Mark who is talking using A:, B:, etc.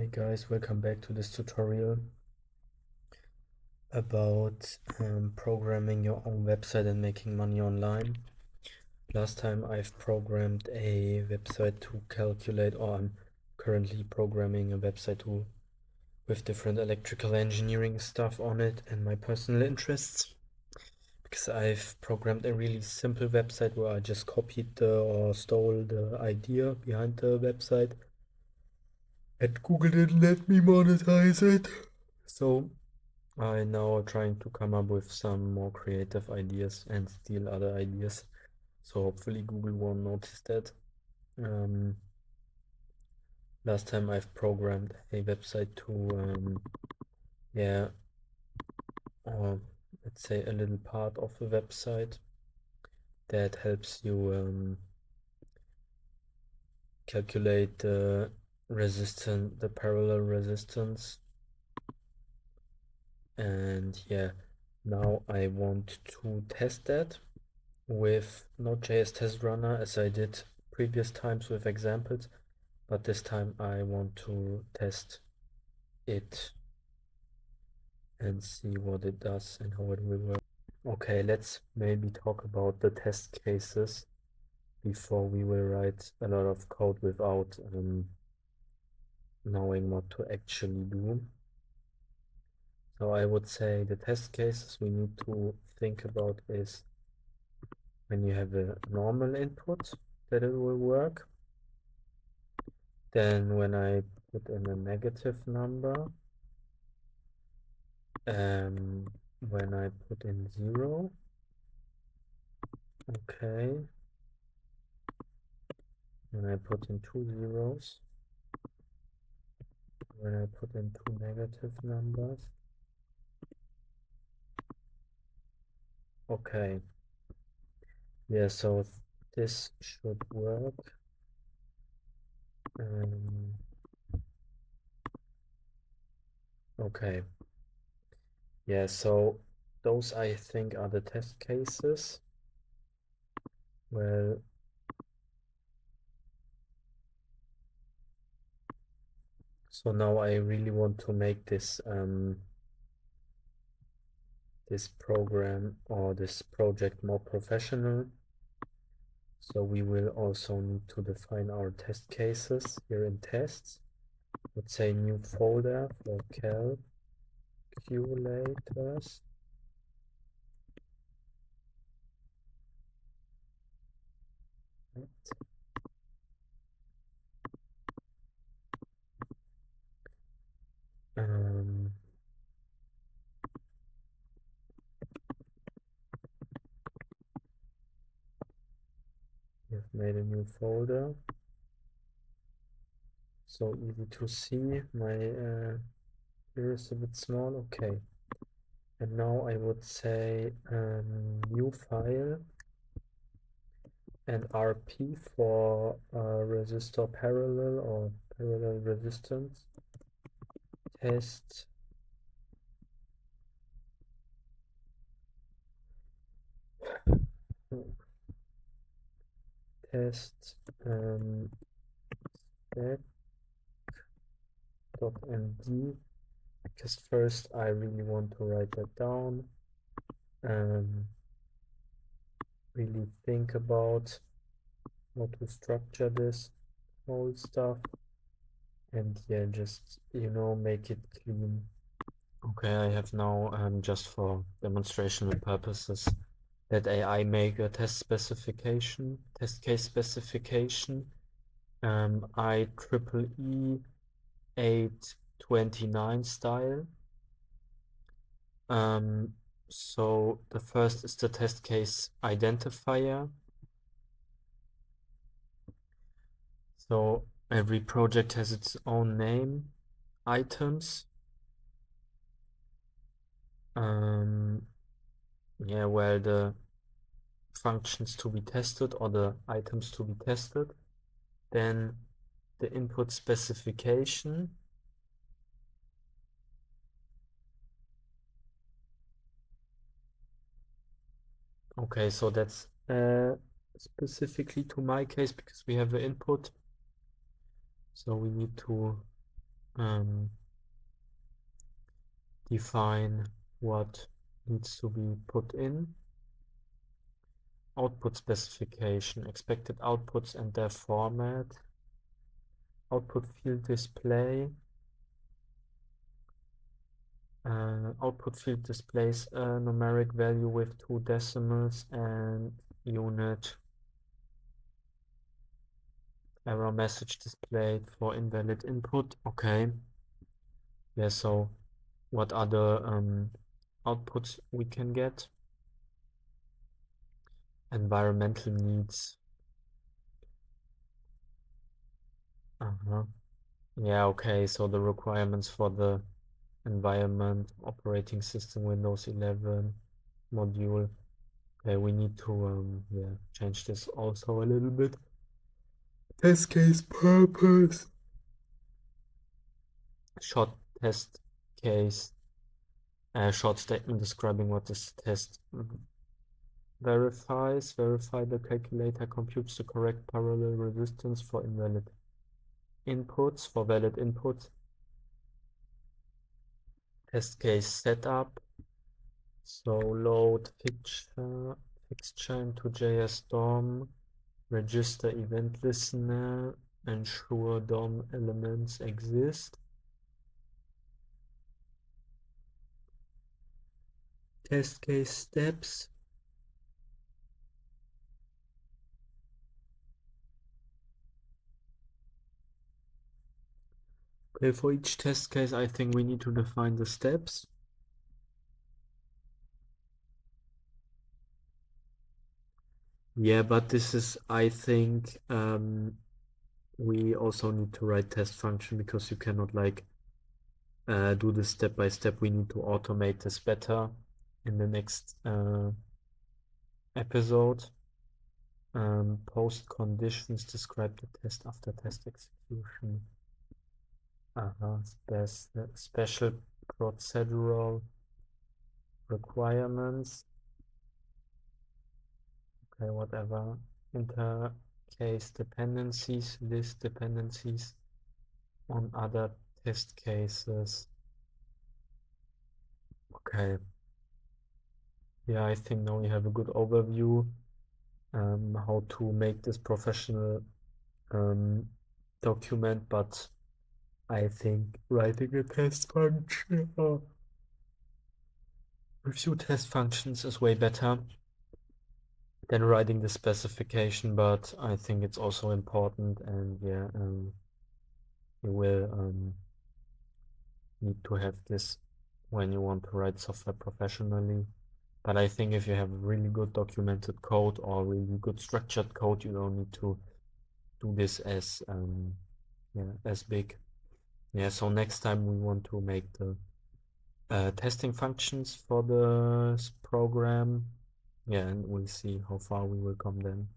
A: Hey guys, welcome back to this tutorial about programming your own website and making money online. Last time I've programmed a website to calculate, or I'm currently programming a website with different electrical engineering stuff on it and my personal interests. Because I've programmed a really simple website where I just copied or stole the idea behind the website, and Google didn't let me monetize it. So I now trying to come up with some more creative ideas and steal other ideas. So hopefully Google won't notice that. Last time I've programmed a website to, or let's say a little part of the website that helps you calculate the parallel resistance. And now I want to test that with Node.js test runner as I did previous times with examples, but this time I want to test it and see what it does and how it will work. Okay, let's maybe talk about the test cases before we will write a lot of code without knowing what to actually do. So I would say the test cases we need to think about is when you have a normal input that it will work. Then when I put in a negative number, when I put in 0, okay, when I put in 2 zeros, when I put in 2 negative numbers, okay, so this should work. Okay, so those I think are the test cases. Well, so now I really want to make this this program or this project more professional. So we will also need to define our test cases here in tests. Let's say new folder for calculators. We've made a new folder. So easy to see. My here is a bit small. Okay. And now I would say new file and RP for resistor parallel or parallel resistance test spec.md, because first I really want to write that down, really think about how to structure this whole stuff, and just make it clean. Okay, I have now just for demonstrational purposes let AI make a test case specification, IEEE 829 style. So the first is the test case identifier. So every project has its own name, items. Where the functions to be tested or the items to be tested. Then the input specification. Okay, so that's specifically to my case because we have the input. So we need to define what needs to be put in. Output specification, expected outputs and their format. Output field display. Output field displays a numeric value with 2 decimals and unit. Error message displayed for invalid input. Okay. Yeah, so what are the outputs we can get? Environmental needs. Yeah, okay, so the requirements for the environment, operating system, Windows 11 module. Okay, we need to change this also a little bit. Test case purpose. Short test case. Short statement describing what this test verifies. Verify the calculator computes the correct parallel resistance for invalid inputs, for valid inputs. Test case setup. So load fixture into JS DOM, register event listener, ensure DOM elements exist. Test case steps. Okay, for each test case, I think we need to define the steps. Yeah, but this is, I think, we also need to write test function because you cannot like do this step by step. We need to automate this better in the next episode. Post conditions describe the test after test execution. Special procedural requirements. Okay, whatever. Intercase dependencies, list dependencies on other test cases. Okay. Yeah, I think now we have a good overview how to make this professional document, but I think writing a test function or a few test functions is way better than writing the specification, but I think it's also important, and yeah, you will need to have this when you want to write software professionally. But I think if you have really good documented code or really good structured code, you don't need to do this as big. Yeah, so next time we want to make the testing functions for the program. Yeah, and we'll see how far we will come then.